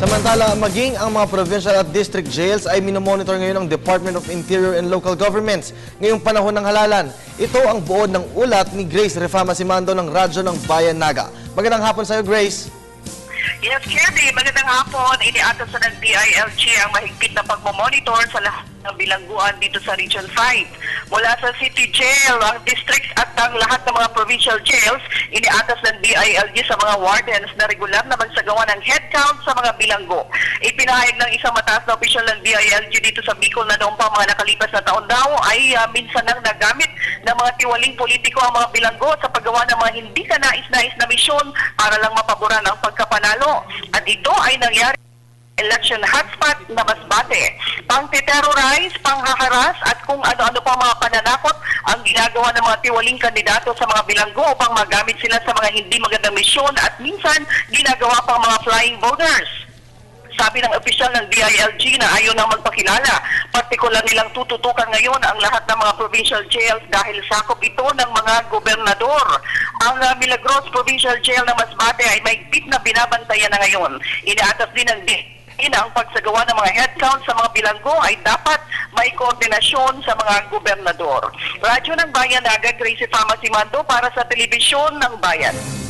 Samantala, maging ang mga provincial at district jails ay minomonitor ngayon ng Department of Interior and Local Governments ngayong panahon ng halalan. Ito ang buod ng ulat ni Grace Refama Simando ng Radyo ng Bayan Naga. Magandang hapon sa iyo, Grace. Yes, Kirby. Magandang hapon. Iniatas sa ng DILG ang mahigpit na pagmamonitor sa lahat ng bilangguan dito sa Region 5. Mula sa City Jail, ang districts at ang lahat ng mga provincial jails, iniatas ng DILG sa mga wardens na regular na magsagawa ng head count sa mga bilanggo. Ipinahayag ng isang mataas na opisyal ng DILG dito sa Bicol na noong pa mga nakalipas na taon daw ay minsan nang nagamit ng mga tiwaling politiko ang mga bilanggo sa paggawa ng mga hindi kanais-nais na misyon para lang mapaboran ang pagkapanalo. At ito ay nangyari election hotspot na Masbate. Pang-terrorize, panghaharas at kung ano-ano pa mga pananakot ang ginagawa ng mga tiwaling kandidato sa mga bilanggo upang magamit sila sa mga hindi magandang misyon at minsan ginagawa pang mga flying voters. Sabi ng opisyal ng DILG na ayaw nang magpakilala, partikular nilang tututukan ngayon ang lahat ng mga provincial jails dahil sakop ito ng mga gobernador. Ang Milagros Provincial Jail ng Masbate ay mahigpit na binabantayan na ngayon. Inaatas din ng ang pagsagawa ng mga head count sa mga bilanggo ay dapat may koordinasyon sa mga gobernador. Radyo ng Bayan Naga, Grace Refama Simando para sa Telebisyon ng Bayan.